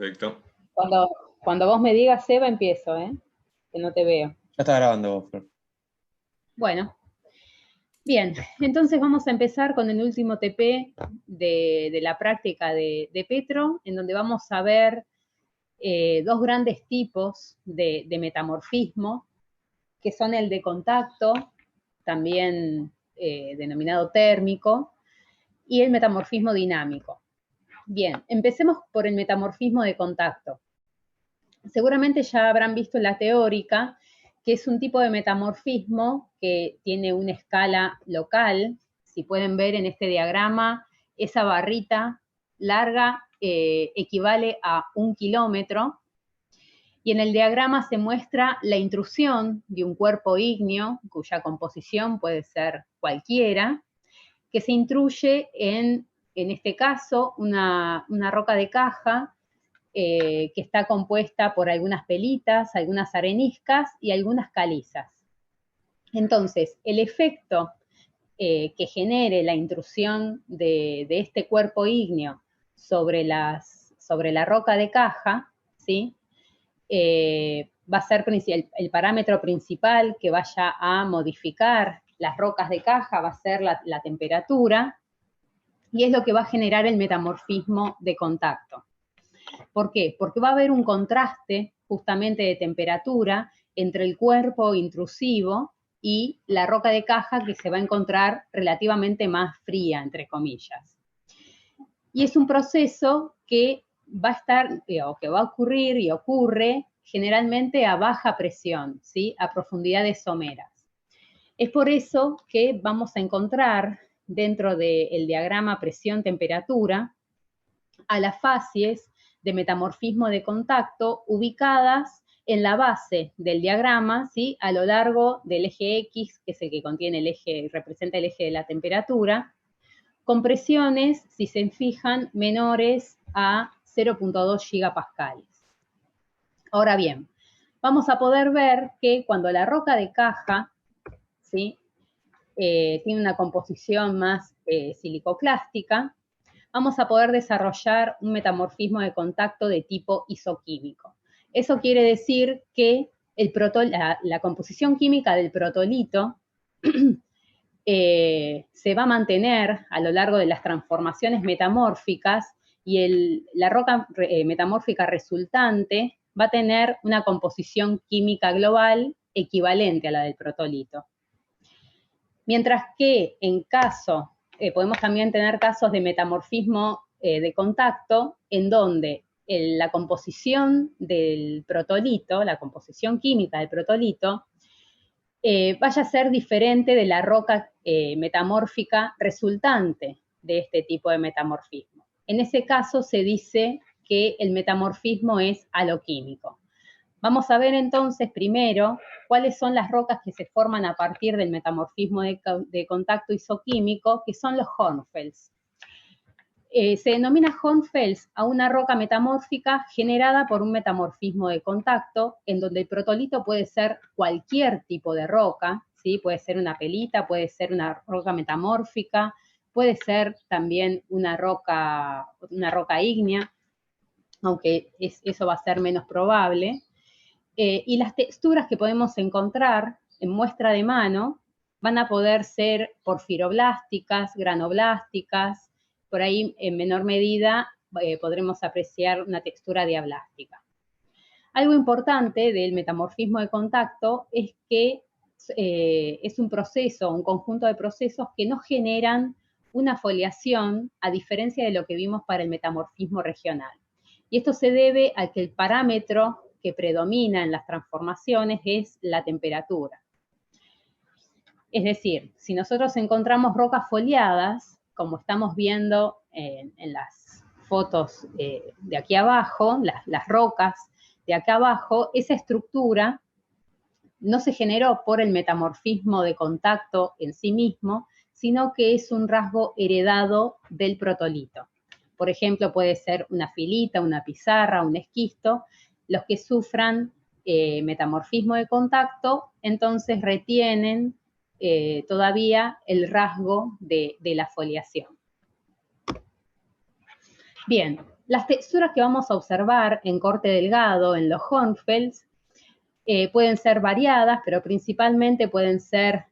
Perfecto. Cuando vos me digas, Seba, empiezo, ¿eh? Que no te veo. Ya está grabando, Flor. Bueno, bien, entonces vamos a empezar con el último TP de la práctica de Petro, en donde vamos a ver dos grandes tipos de metamorfismo, que son el de contacto, también denominado térmico, y el metamorfismo dinámico. Bien, empecemos por el metamorfismo de contacto. Seguramente ya habrán visto en la teórica que es un tipo de metamorfismo que tiene una escala local. Si pueden ver en este diagrama, esa barrita larga equivale a 1 kilómetro. Y en el diagrama se muestra la intrusión de un cuerpo ígneo, cuya composición puede ser cualquiera, que se intruye en este caso, una roca de caja que está compuesta por algunas pelitas, algunas areniscas y algunas calizas. Entonces, el efecto que genere la intrusión de este cuerpo ígneo sobre la roca de caja, ¿sí? Va a ser el parámetro principal que vaya a modificar las rocas de caja, va a ser la temperatura, y es lo que va a generar el metamorfismo de contacto. ¿Por qué? Porque va a haber un contraste justamente de temperatura entre el cuerpo intrusivo y la roca de caja que se va a encontrar relativamente más fría, entre comillas. Y es un proceso que va a estar, o que va a ocurrir y ocurre generalmente a baja presión, ¿sí? A profundidades someras. Es por eso que vamos a encontrar dentro del diagrama presión-temperatura a las facies de metamorfismo de contacto ubicadas en la base del diagrama, ¿sí? A lo largo del eje X, que es el que contiene el eje, representa el eje de la temperatura, con presiones, si se fijan, menores a 0.2 gigapascales. Ahora bien, vamos a poder ver que cuando la roca de caja, ¿sí? Tiene una composición más silicoclástica, vamos a poder desarrollar un metamorfismo de contacto de tipo isoquímico. Eso quiere decir que la composición química del protolito se va a mantener a lo largo de las transformaciones metamórficas y la roca metamórfica resultante va a tener una composición química global equivalente a la del protolito. Mientras que en caso, podemos también tener casos de metamorfismo de contacto en donde la composición del protolito, la composición química del protolito, vaya a ser diferente de la roca metamórfica resultante de este tipo de metamorfismo. En ese caso se dice que el metamorfismo es aloquímico. Vamos a ver entonces primero cuáles son las rocas que se forman a partir del metamorfismo de contacto isoquímico, que son los hornfels. Se denomina hornfels a una roca metamórfica generada por un metamorfismo de contacto, en donde el protolito puede ser cualquier tipo de roca, ¿sí? Puede ser una pelita, puede ser una roca metamórfica, puede ser también una roca ígnea, aunque eso va a ser menos probable. Y las texturas que podemos encontrar en muestra de mano van a poder ser porfiroblásticas, granoblásticas, por ahí en menor medida podremos apreciar una textura diablástica. Algo importante del metamorfismo de contacto es que es un proceso, un conjunto de procesos que no generan una foliación, a diferencia de lo que vimos para el metamorfismo regional. Y esto se debe a que el parámetro que predomina en las transformaciones es la temperatura. Es decir, si nosotros encontramos rocas foliadas, como estamos viendo en las fotos de aquí abajo, las rocas de acá abajo, esa estructura no se generó por el metamorfismo de contacto en sí mismo, sino que es un rasgo heredado del protolito. Por ejemplo, puede ser una filita, una pizarra, un esquisto. Los que sufran metamorfismo de contacto, entonces retienen todavía el rasgo de la foliación. Bien, Las texturas que vamos a observar en corte delgado, en los hornfels, pueden ser variadas, pero principalmente pueden ser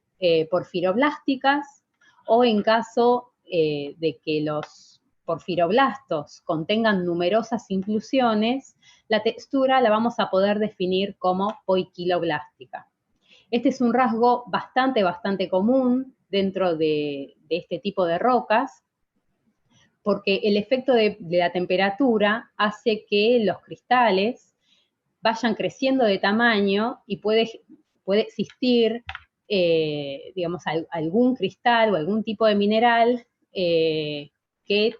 porfiroblásticas, o en caso de que los porfiroblastos contengan numerosas inclusiones, la textura la vamos a poder definir como poiquiloblástica. Este es un rasgo bastante común dentro de este tipo de rocas, porque el efecto de la temperatura hace que los cristales vayan creciendo de tamaño y puede existir, digamos, algún cristal o algún tipo de mineral que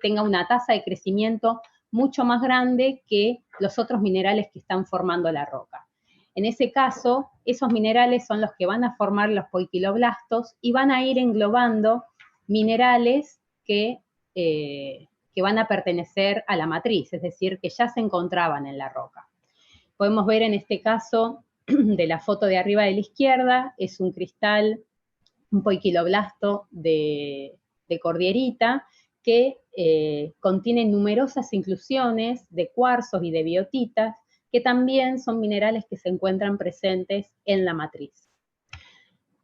tenga una tasa de crecimiento mucho más grande que los otros minerales que están formando la roca. En ese caso, esos minerales son los que van a formar los poiquiloblastos y van a ir englobando minerales que van a pertenecer a la matriz, es decir, que ya se encontraban en la roca. Podemos ver en este caso de la foto de arriba de la izquierda, es un cristal, un poiquiloblasto de cordierita, que contiene numerosas inclusiones de cuarzos y de biotitas, que también son minerales que se encuentran presentes en la matriz.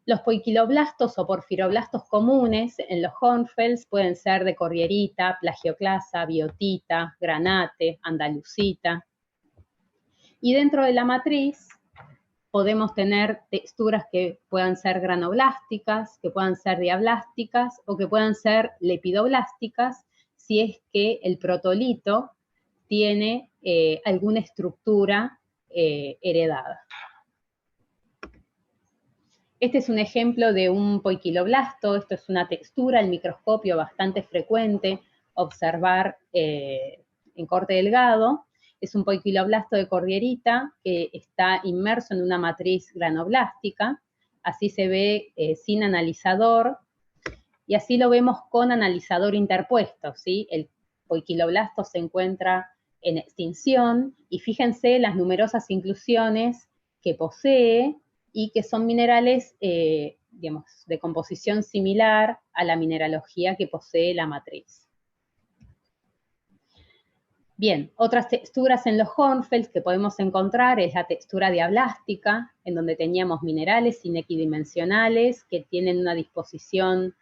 Los poiquiloblastos o porfiroblastos comunes en los hornfels pueden ser de cordierita, plagioclasa, biotita, granate, andalusita. Y dentro de la matriz podemos tener texturas que puedan ser granoblásticas, que puedan ser diablásticas o que puedan ser lepidoblásticas si es que el protolito tiene alguna estructura heredada. Este es un ejemplo de un poiquiloblasto, esto es una textura al microscopio bastante frecuente observar en corte delgado. Es un poiquiloblasto de cordierita que está inmerso en una matriz granoblástica, así se ve sin analizador, y así lo vemos con analizador interpuesto, ¿sí? El poiquiloblasto se encuentra en extinción, y fíjense las numerosas inclusiones que posee, y que son minerales, digamos, de composición similar a la mineralogía que posee la matriz. Bien, otras texturas en los hornfels que podemos encontrar es la textura diablástica, en donde teníamos minerales inequidimensionales que tienen una disposición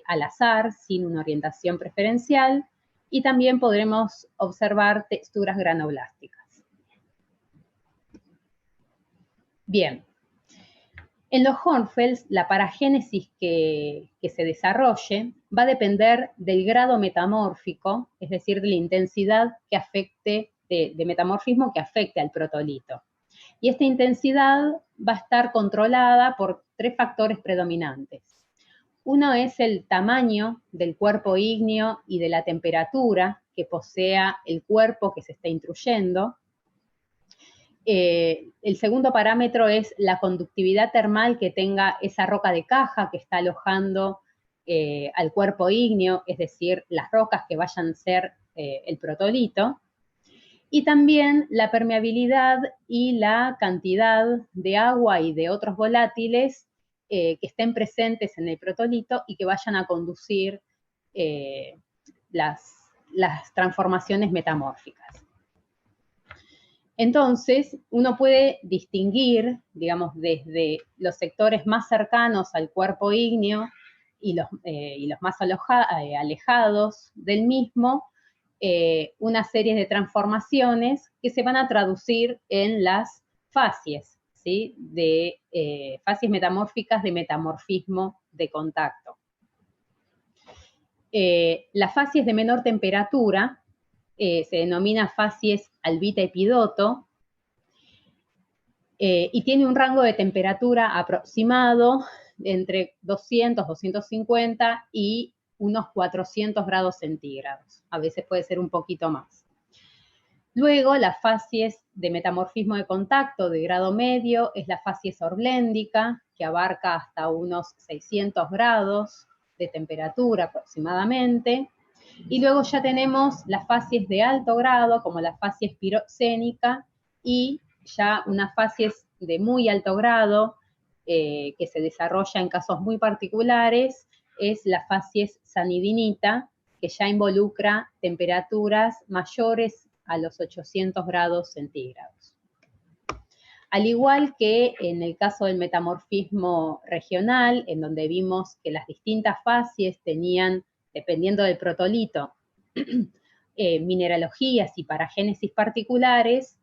al azar, sin una orientación preferencial, y también podremos observar texturas granoblásticas. Bien, en los hornfels, la paragénesis que se desarrolle va a depender del grado metamórfico, es decir, de la intensidad que afecte, de metamorfismo que afecte al protolito. Y esta intensidad va a estar controlada por 3 factores predominantes. Uno es el tamaño del cuerpo ígneo y de la temperatura que posea el cuerpo que se está intruyendo. El segundo parámetro es la conductividad termal que tenga esa roca de caja que está alojando al cuerpo ígneo, es decir, las rocas que vayan a ser el protolito. Y también la permeabilidad y la cantidad de agua y de otros volátiles que estén presentes en el protolito y que vayan a conducir las transformaciones metamórficas. Entonces, uno puede distinguir, digamos, desde los sectores más cercanos al cuerpo ígneo y los más alejados del mismo, una serie de transformaciones que se van a traducir en las facies, ¿sí? Facies metamórficas de metamorfismo de contacto. Las facies de menor temperatura se denomina facies albita epidoto, y tiene un rango de temperatura aproximado entre 200, 250 y unos 400 grados centígrados. A veces puede ser un poquito más. Luego, las facies de metamorfismo de contacto de grado medio es la facies orgléndica, que abarca hasta unos 600 grados de temperatura aproximadamente. Y luego ya tenemos las facies de alto grado, como la facies piroxénica, y ya unas facies de muy alto grado, que se desarrolla en casos muy particulares, es la facies sanidinita, que ya involucra temperaturas mayores a los 800 grados centígrados. Al igual que en el caso del metamorfismo regional, en donde vimos que las distintas facies tenían, dependiendo del protolito, mineralogías y paragénesis particulares,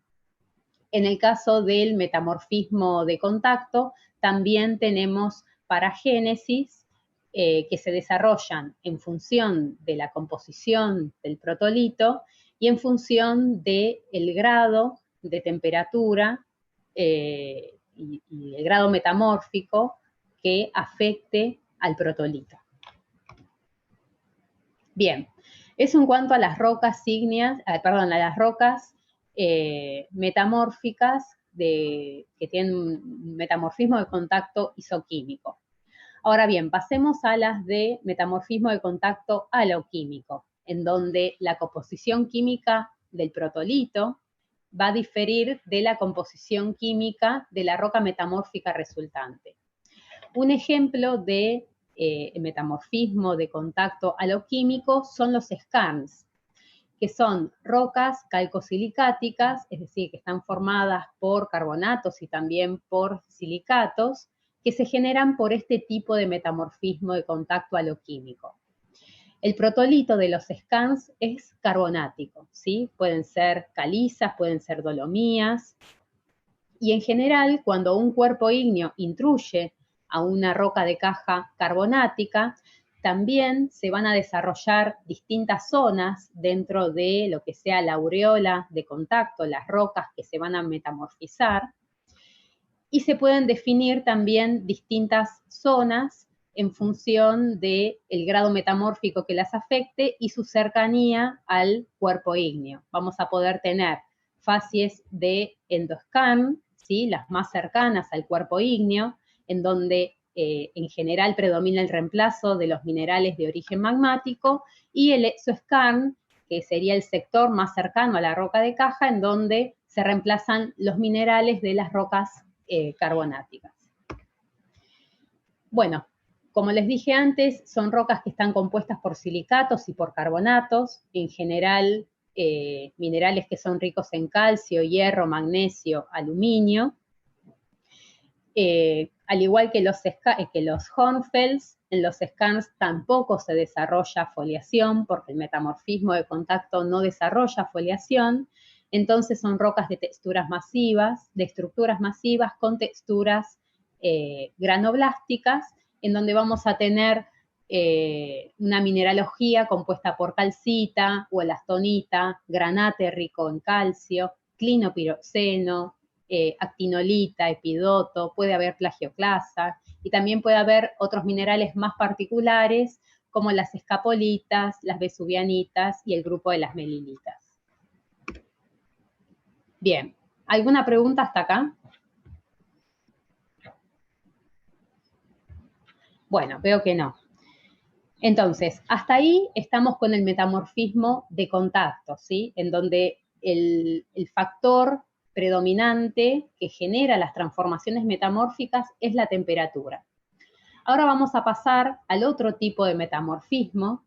en el caso del metamorfismo de contacto, también tenemos paragénesis que se desarrollan en función de la composición del protolito y en función del grado de temperatura y el grado metamórfico que afecte al protolito. Bien, eso en cuanto a las rocas ígneas, a las rocas metamórficas que tienen un metamorfismo de contacto isoquímico. Ahora bien, pasemos a las de metamorfismo de contacto aloquímico, en donde la composición química del protolito va a diferir de la composición química de la roca metamórfica resultante. Un ejemplo de metamorfismo de contacto aloquímico son los skarns, que son rocas calcosilicáticas, es decir, que están formadas por carbonatos y también por silicatos, que se generan por este tipo de metamorfismo de contacto aloquímico. El protolito de los skarns es carbonático, ¿sí? Pueden ser calizas, pueden ser dolomías, y en general, cuando un cuerpo ígneo intruye a una roca de caja carbonática, también se van a desarrollar distintas zonas dentro de lo que sea la aureola de contacto, las rocas que se van a metamorfizar, y se pueden definir también distintas zonas en función del grado metamórfico que las afecte y su cercanía al cuerpo ígneo. Vamos a poder tener facies de endoskarn, ¿sí? Las más cercanas al cuerpo ígneo, en donde en general predomina el reemplazo de los minerales de origen magmático, y el exoskarn, que sería el sector más cercano a la roca de caja, en donde se reemplazan los minerales de las rocas carbonáticas. Bueno, como les dije antes, son rocas que están compuestas por silicatos y por carbonatos, en general minerales que son ricos en calcio, hierro, magnesio, aluminio. Al igual que los hornfelds, en los skarns tampoco se desarrolla foliación, porque el metamorfismo de contacto no desarrolla foliación. Entonces son rocas de texturas masivas, de estructuras masivas con texturas granoblásticas, en donde vamos a tener una mineralogía compuesta por calcita, holastonita, granate rico en calcio, clinopiroxeno, actinolita, epidoto, puede haber plagioclasa, y también puede haber otros minerales más particulares como las escapolitas, las vesuvianitas y el grupo de las melilitas. Bien, ¿alguna pregunta hasta acá? Bueno, veo que no. Entonces, hasta ahí estamos con el metamorfismo de contacto, ¿sí? En donde el factor predominante que genera las transformaciones metamórficas es la temperatura. Ahora vamos a pasar al otro tipo de metamorfismo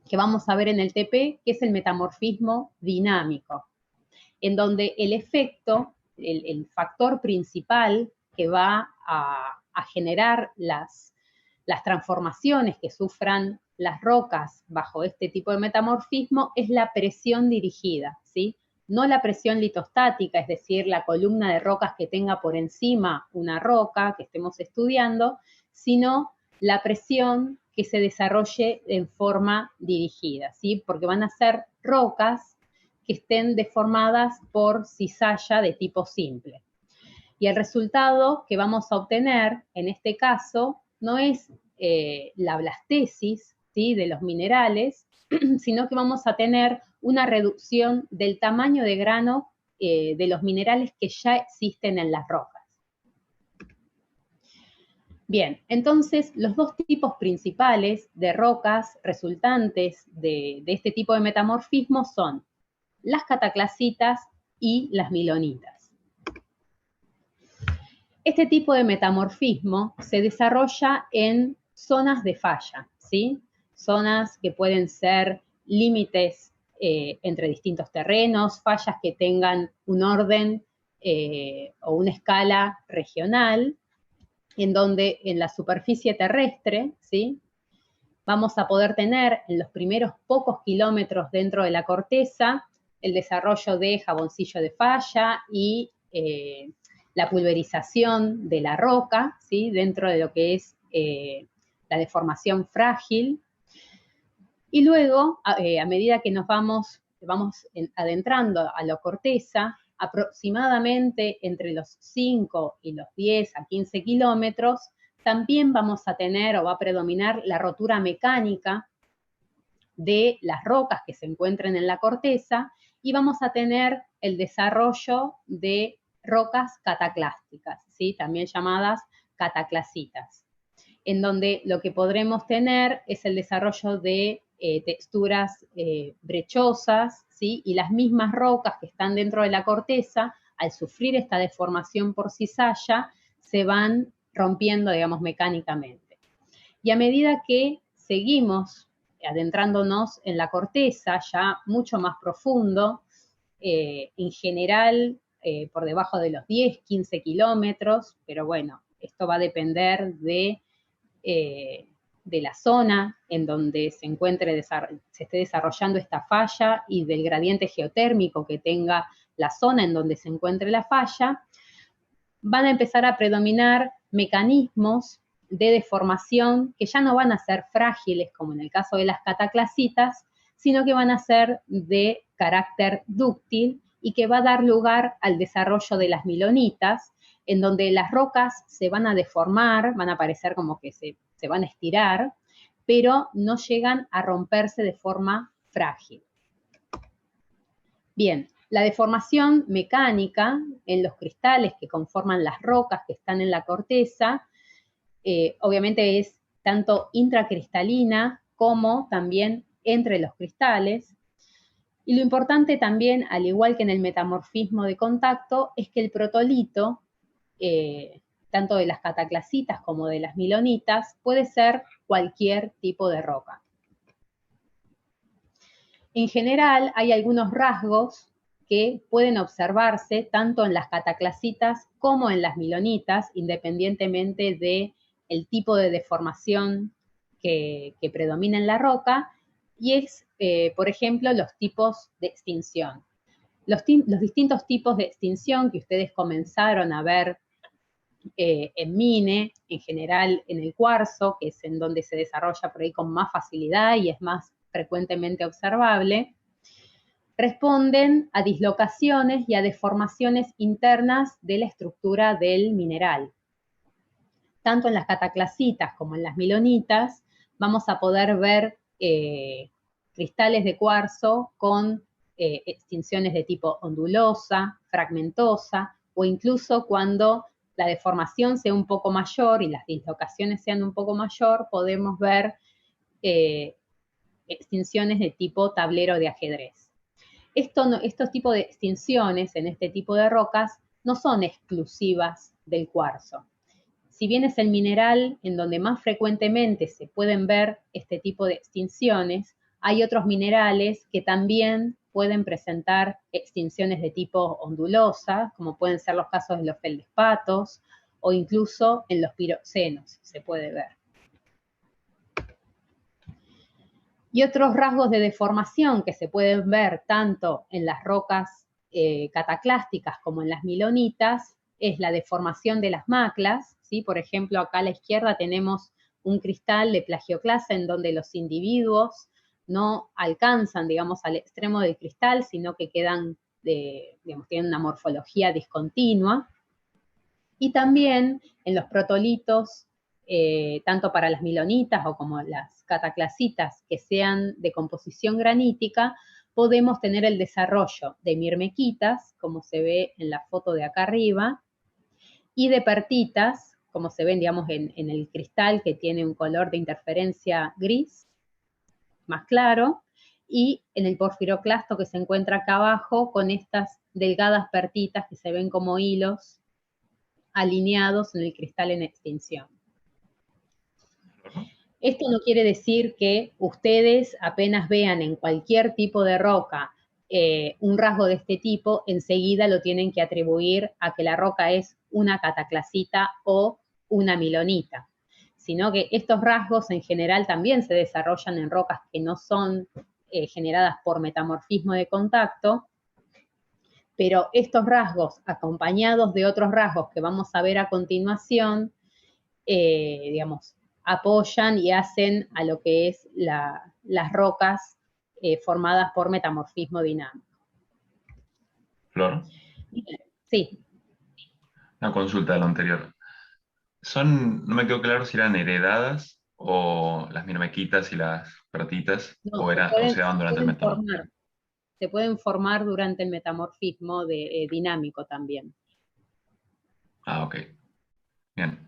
que vamos a ver en el TP, que es el metamorfismo dinámico, en donde el efecto, el factor principal que va a generar las transformaciones que sufran las rocas bajo este tipo de metamorfismo es la presión dirigida, ¿sí? No la presión litostática, es decir, la columna de rocas que tenga por encima una roca que estemos estudiando, sino la presión que se desarrolle en forma dirigida, ¿sí? Porque van a ser rocas que estén deformadas por cizalla de tipo simple. Y el resultado que vamos a obtener en este caso no es la blastesis, ¿sí? De los minerales, sino que vamos a tener una reducción del tamaño de grano de los minerales que ya existen en las rocas. Bien, entonces los dos tipos principales de rocas resultantes de este tipo de metamorfismo son las cataclasitas y las milonitas. Este tipo de metamorfismo se desarrolla en zonas de falla, ¿sí? zonas que pueden ser límites entre distintos terrenos, fallas que tengan un orden o una escala regional, en donde en la superficie terrestre, ¿sí?, vamos a poder tener en los primeros pocos kilómetros dentro de la corteza el desarrollo de jaboncillo de falla y la pulverización de la roca, ¿sí?, dentro de lo que es la deformación frágil. Y luego, a medida que nos vamos adentrando a la corteza, aproximadamente entre los 5 y los 10 a 15 kilómetros, también vamos a tener o va a predominar la rotura mecánica de las rocas que se encuentren en la corteza y vamos a tener el desarrollo de rocas cataclásticas, ¿sí?, también llamadas cataclasitas, en donde lo que podremos tener es el desarrollo de texturas brechosas, ¿sí?, y las mismas rocas que están dentro de la corteza, al sufrir esta deformación por cizalla, se van rompiendo, digamos, mecánicamente. Y a medida que seguimos adentrándonos en la corteza, ya mucho más profundo, en general por debajo de los 10, 15 kilómetros, pero bueno, esto va a depender de la zona en donde se esté desarrollando esta falla y del gradiente geotérmico que tenga la zona en donde se encuentre la falla, van a empezar a predominar mecanismos de deformación que ya no van a ser frágiles, como en el caso de las cataclasitas, sino que van a ser de carácter dúctil y que va a dar lugar al desarrollo de las milonitas, en donde las rocas se van a deformar, van a parecer como que se van a estirar, pero no llegan a romperse de forma frágil. Bien, la deformación mecánica en los cristales que conforman las rocas que están en la corteza, obviamente es tanto intracristalina como también entre los cristales. Y lo importante también, al igual que en el metamorfismo de contacto, es que el protolito, tanto de las cataclasitas como de las milonitas, puede ser cualquier tipo de roca. En general, hay algunos rasgos que pueden observarse tanto en las cataclasitas como en las milonitas, independientemente del tipo de deformación que predomina en la roca, y es, por ejemplo, los tipos de extinción. Los distintos tipos de extinción que ustedes comenzaron a ver en mine, en general en el cuarzo, que es en donde se desarrolla por ahí con más facilidad y es más frecuentemente observable, responden a dislocaciones y a deformaciones internas de la estructura del mineral. Tanto en las cataclasitas como en las milonitas vamos a poder ver cristales de cuarzo con extinciones de tipo ondulosa, fragmentosa, o incluso cuando la deformación sea un poco mayor y las dislocaciones sean un poco mayor, podemos ver extinciones de tipo tablero de ajedrez. Estos tipos de extinciones en este tipo de rocas no son exclusivas del cuarzo. Si bien es el mineral en donde más frecuentemente se pueden ver este tipo de extinciones, hay otros minerales que también pueden presentar extinciones de tipo ondulosa, como pueden ser los casos de los feldespatos, o incluso en los piroxenos se puede ver. Y otros rasgos de deformación que se pueden ver tanto en las rocas cataclásticas como en las milonitas es la deformación de las maclas, ¿sí? Por ejemplo, acá a la izquierda tenemos un cristal de plagioclasa en donde los individuos no alcanzan, digamos, al extremo del cristal, sino que quedan, digamos, tienen una morfología discontinua. Y también en los protolitos, tanto para las milonitas o como las cataclasitas que sean de composición granítica, podemos tener el desarrollo de mirmequitas, como se ve en la foto de acá arriba, y de pertitas, como se ven, digamos, en el cristal que tiene un color de interferencia gris, más claro, y en el porfiroclasto que se encuentra acá abajo con estas delgadas pertitas que se ven como hilos alineados en el cristal en extinción. Esto no quiere decir que ustedes apenas vean en cualquier tipo de roca un rasgo de este tipo, enseguida lo tienen que atribuir a que la roca es una cataclasita o una milonita, sino que estos rasgos en general también se desarrollan en rocas que no son generadas por metamorfismo de contacto, pero estos rasgos, acompañados de otros rasgos que vamos a ver a continuación, digamos, apoyan y hacen a lo que es las rocas formadas por metamorfismo dinámico. Flor, Sí. una consulta de lo anterior. No me quedó claro si eran heredadas o las mirmequitas y las pertitas, No, o se daban durante el metamorfismo. se pueden formar durante el metamorfismo dinámico también. Ah, ok. Bien.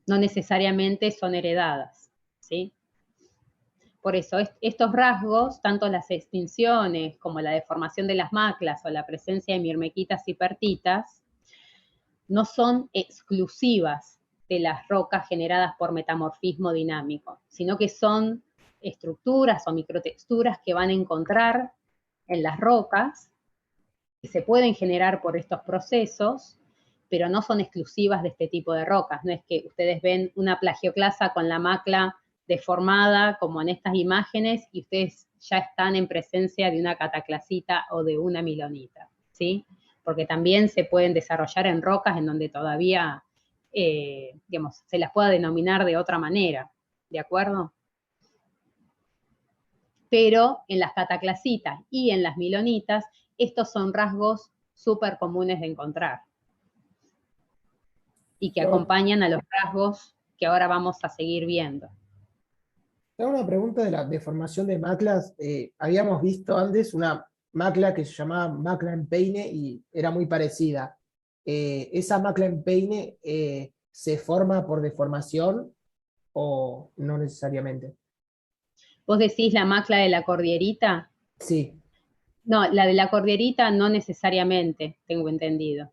No necesariamente son heredadas, ¿sí? Por eso, estos rasgos, tanto las extinciones como la deformación de las maclas o la presencia de mirmequitas y pertitas, no son exclusivas de las rocas generadas por metamorfismo dinámico, sino que son estructuras o microtexturas que van a encontrar en las rocas, que se pueden generar por estos procesos, pero no son exclusivas de este tipo de rocas. No es que ustedes ven una plagioclasa con la macla deformada, como en estas imágenes, y ustedes ya están en presencia de una cataclasita o de una milonita, ¿sí? Porque también se pueden desarrollar en rocas en donde todavía, digamos, se las pueda denominar de otra manera, ¿de acuerdo? Pero en las cataclasitas y en las milonitas, estos son rasgos súper comunes de encontrar y que Flor, acompañan a los rasgos que ahora vamos a seguir viendo. te hago una pregunta de la deformación de maclas. Habíamos visto antes una macla que se llamaba macla en peine y era muy parecida. ¿Esa macla en peine se forma por deformación o no necesariamente? ¿Vos decís la macla de la cordierita? Sí, No, la de la cordierita no necesariamente, tengo entendido.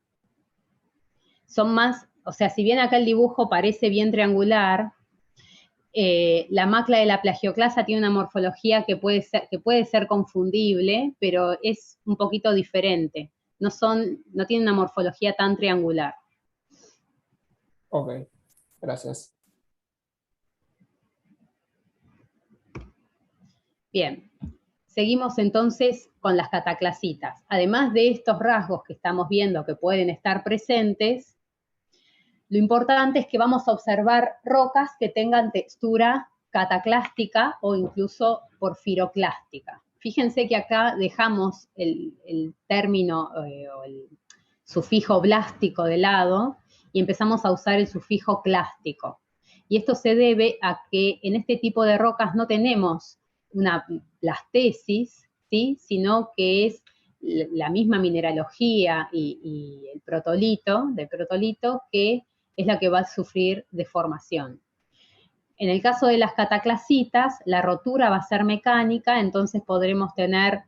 Son más, o sea, si bien acá el dibujo parece bien triangular, la macla de la plagioclasa tiene una morfología que puede ser confundible, pero es un poquito diferente. No tiene una morfología tan triangular. ok, gracias. Bien, seguimos entonces con las cataclasitas. Además de estos rasgos que estamos viendo que pueden estar presentes, lo importante es que vamos a observar rocas que tengan textura cataclástica o incluso porfiroclástica. Fíjense que acá dejamos el término o el sufijo blástico de lado y empezamos a usar el sufijo clástico. Y esto se debe a que en este tipo de rocas no tenemos una plastesis, ¿sí? Sino que es la misma mineralogía y el protolito, del protolito, que es la que va a sufrir deformación. En el caso de las cataclasitas, la rotura va a ser mecánica, entonces podremos tener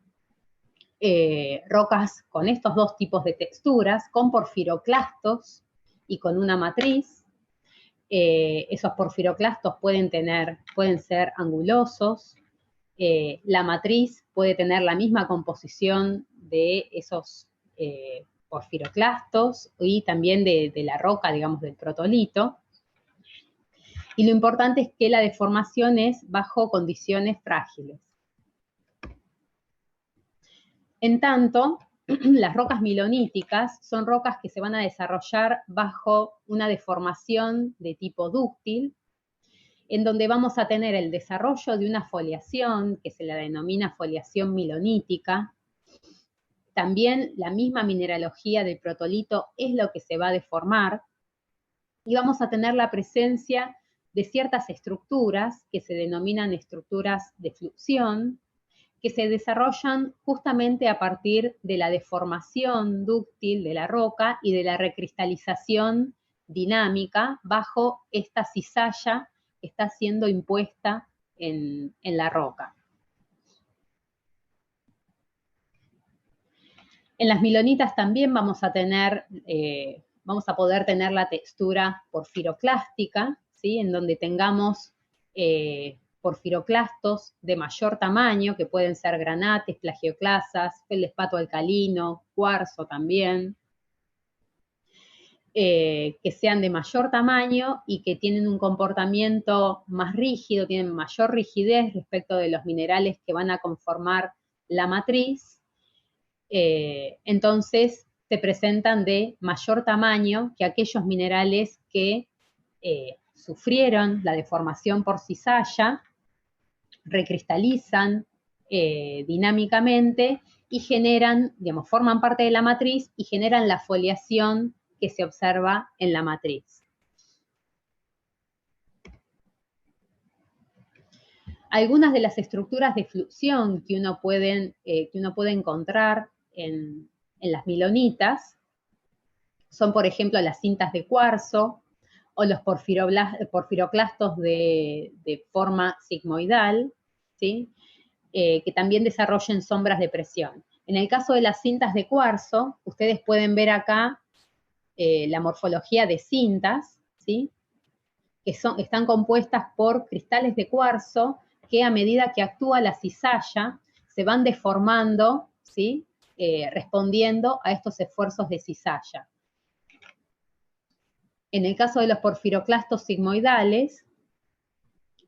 rocas con estos dos tipos de texturas, con porfiroclastos y con una matriz. Esos porfiroclastos pueden ser angulosos. La matriz puede tener la misma composición de esos porfiroclastos y también de la roca, digamos, del protolito. Y lo importante es que la deformación es bajo condiciones frágiles. En tanto, las rocas miloníticas son rocas que se van a desarrollar bajo una deformación de tipo dúctil, en donde vamos a tener el desarrollo de una foliación, que se la denomina foliación milonítica. También la misma mineralogía del protolito es lo que se va a deformar, y vamos a tener la presencia de ciertas estructuras que se denominan estructuras de fluxión, que se desarrollan justamente a partir de la deformación dúctil de la roca y de la recristalización dinámica bajo esta cizalla que está siendo impuesta en la roca. En las milonitas también vamos a poder tener la textura porfiroclástica, ¿sí? En donde tengamos porfiroclastos de mayor tamaño, que pueden ser granates, plagioclasas, feldespato alcalino, cuarzo también, que sean de mayor tamaño y que tienen un comportamiento más rígido, tienen mayor rigidez respecto de los minerales que van a conformar la matriz. Entonces se presentan de mayor tamaño que aquellos minerales que sufrieron la deformación por cizalla, recristalizan dinámicamente y generan, digamos, forman parte de la matriz y generan la foliación que se observa en la matriz. Algunas de las estructuras de fluxión que uno puede encontrar en las milonitas son, por ejemplo, las cintas de cuarzo o los porfiroclastos de forma sigmoidal, ¿sí? Que también desarrollen sombras de presión. En el caso de las cintas de cuarzo, ustedes pueden ver acá la morfología de cintas, ¿sí? Que están compuestas por cristales de cuarzo que a medida que actúa la cizalla se van deformando, ¿sí? Respondiendo a estos esfuerzos de cizalla. En el caso de los porfiroclastos sigmoidales,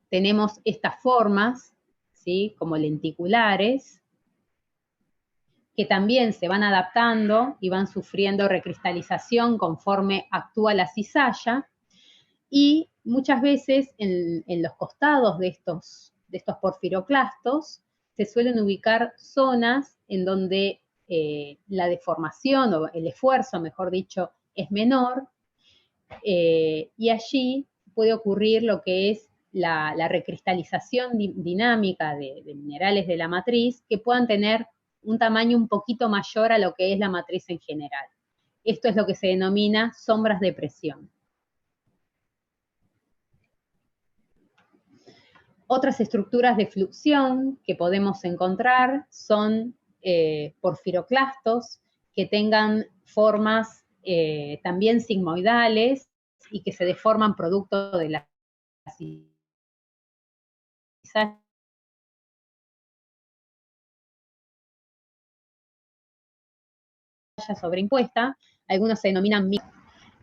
tenemos estas formas, ¿sí? Como lenticulares, que también se van adaptando y van sufriendo recristalización conforme actúa la cizalla, y muchas veces en los costados de estos porfiroclastos se suelen ubicar zonas en donde la deformación o el esfuerzo, mejor dicho, es menor, y allí puede ocurrir lo que es la recristalización dinámica de minerales de la matriz que puedan tener un tamaño un poquito mayor a lo que es la matriz en general. Esto es lo que se denomina sombras de presión. Otras estructuras de fluxión que podemos encontrar son porfiroclastos que tengan formas también sigmoidales y que se deforman producto de la cizalla sobreimpuesta. Algunos se denominan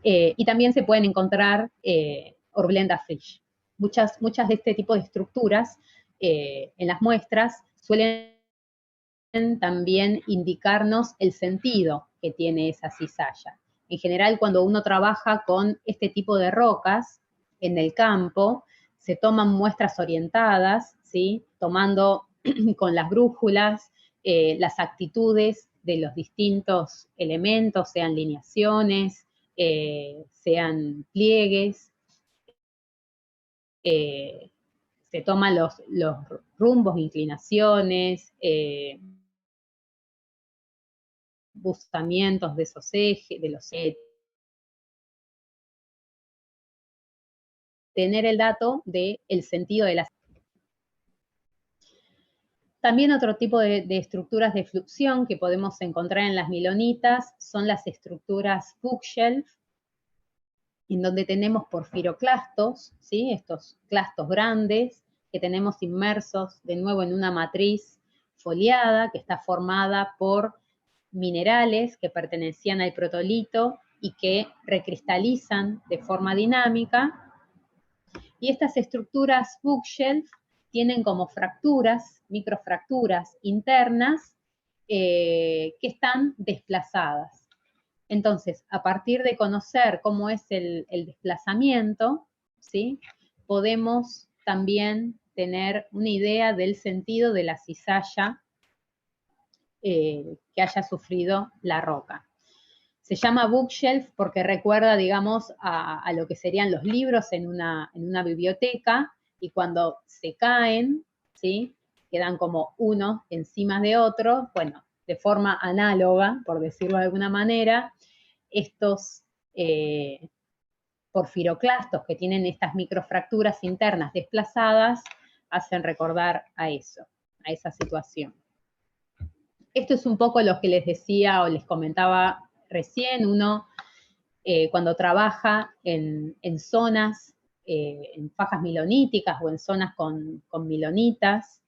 y también se pueden encontrar Orblenda Frisch. Muchas de este tipo de estructuras en las muestras suelen también indicarnos el sentido que tiene esa cizalla. En general, cuando uno trabaja con este tipo de rocas en el campo, se toman muestras orientadas, ¿sí? Tomando con las brújulas las actitudes de los distintos elementos, sean lineaciones, sean pliegues, se toman los rumbos, inclinaciones, buscamientos de esos ejes, de los ejes. Tener el dato del sentido de la. También otro tipo de estructuras de fluxión que podemos encontrar en las milonitas son las estructuras bookshelf, en donde tenemos porfiroclastos, ¿sí? Estos clastos grandes que tenemos inmersos de nuevo en una matriz foliada que está formada por minerales que pertenecían al protolito y que recristalizan de forma dinámica. Y estas estructuras bookshelf tienen como fracturas, microfracturas internas que están desplazadas. Entonces, a partir de conocer cómo es el desplazamiento, ¿sí? Podemos también tener una idea del sentido de la cizalla que haya sufrido la roca. Se llama bookshelf porque recuerda, digamos, a lo que serían los libros en una biblioteca, y cuando se caen, ¿sí? Quedan como uno encima de otro, bueno, de forma análoga, por decirlo de alguna manera, estos porfiroclastos que tienen estas microfracturas internas desplazadas hacen recordar a eso, a esa situación. Esto es un poco lo que les decía o les comentaba recién. Uno, cuando trabaja en zonas en fajas miloníticas o en zonas con milonitas,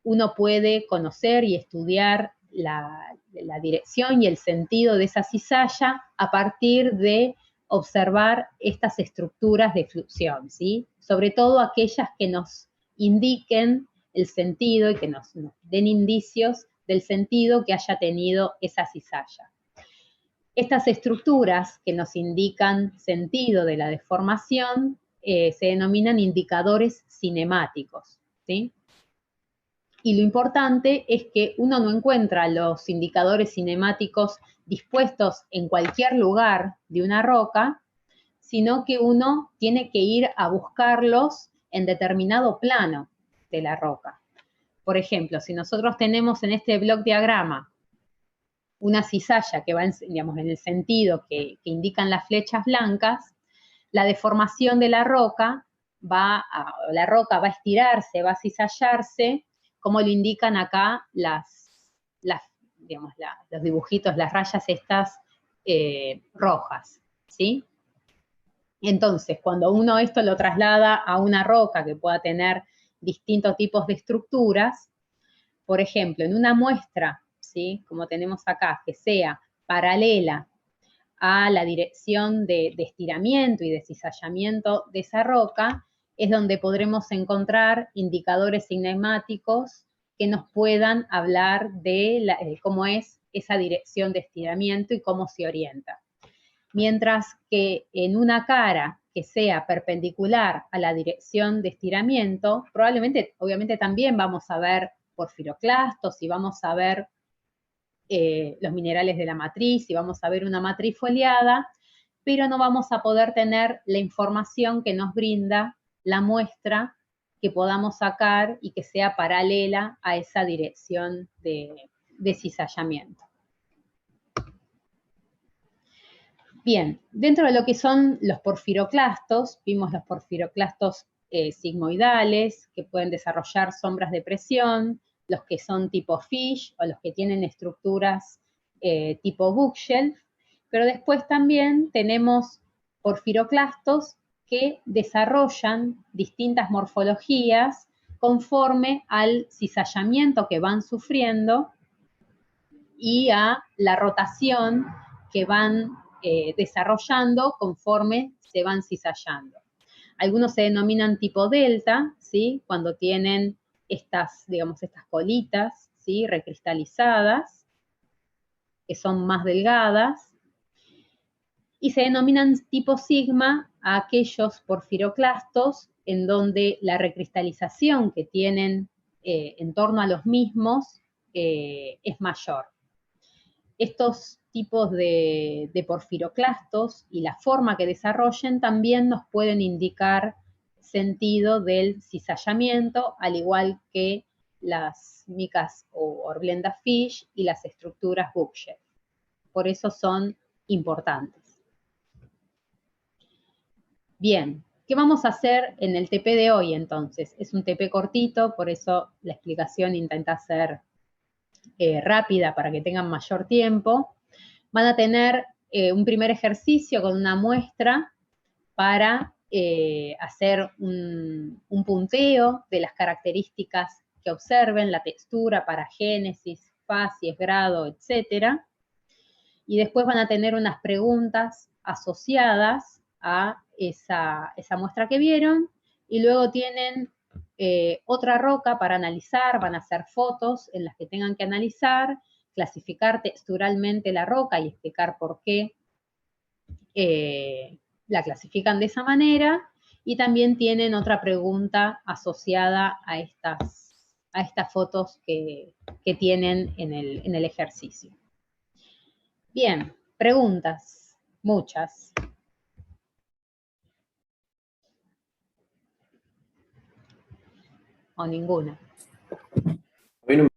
uno puede conocer y estudiar la dirección y el sentido de esa cizalla a partir de observar estas estructuras de fluxión, ¿sí? Sobre todo aquellas que nos indiquen el sentido y que nos den indicios del sentido que haya tenido esa cizalla. Estas estructuras que nos indican sentido de la deformación se denominan indicadores cinemáticos, ¿sí? Y lo importante es que uno no encuentra los indicadores cinemáticos dispuestos en cualquier lugar de una roca, sino que uno tiene que ir a buscarlos en determinado plano de la roca. Por ejemplo, si nosotros tenemos en este block diagrama una cizalla que va digamos, en el sentido que indican las flechas blancas, la deformación de la roca va a estirarse, va a cizallarse, como lo indican acá digamos, los dibujitos, las rayas estas rojas, ¿sí? Entonces, cuando uno esto lo traslada a una roca que pueda tener distintos tipos de estructuras, por ejemplo, en una muestra, ¿sí? Como tenemos acá, que sea paralela a la dirección de estiramiento y de cizallamiento de esa roca, es donde podremos encontrar indicadores cinemáticos que nos puedan hablar de cómo es esa dirección de estiramiento y cómo se orienta. Mientras que en una cara que sea perpendicular a la dirección de estiramiento, probablemente, obviamente también vamos a ver porfiroclastos y vamos a ver los minerales de la matriz y vamos a ver una matriz foliada, pero no vamos a poder tener la información que nos brinda la muestra que podamos sacar y que sea paralela a esa dirección de cizallamiento. Bien, dentro de lo que son los porfiroclastos, vimos los porfiroclastos sigmoidales, que pueden desarrollar sombras de presión, los que son tipo fish o los que tienen estructuras tipo bookshelf, pero después también tenemos porfiroclastos que desarrollan distintas morfologías conforme al cizallamiento que van sufriendo y a la rotación que van desarrollando conforme se van cizallando. Algunos se denominan tipo delta, ¿sí? Cuando tienen estas, digamos, estas colitas, ¿sí? Recristalizadas, que son más delgadas, y se denominan tipo sigma a aquellos porfiroclastos en donde la recristalización que tienen en torno a los mismos es mayor. Estos tipos de porfiroclastos y la forma que desarrollen también nos pueden indicar sentido del cizallamiento, al igual que las micas o Orblenda fish y las estructuras bookshelf. Por eso son importantes. Bien, ¿qué vamos a hacer en el TP de hoy entonces? Es un TP cortito, por eso la explicación intenta ser rápida para que tengan mayor tiempo. Van a tener un primer ejercicio con una muestra para hacer un punteo de las características que observen, la textura, paragénesis, facies, grado, etc. Y después van a tener unas preguntas asociadas a esa muestra que vieron, y luego tienen otra roca para analizar, van a hacer fotos en las que tengan que analizar, clasificar texturalmente la roca y explicar por qué la clasifican de esa manera, y también tienen otra pregunta asociada a estas fotos que tienen en el ejercicio. Bien, preguntas, muchas. O ninguna.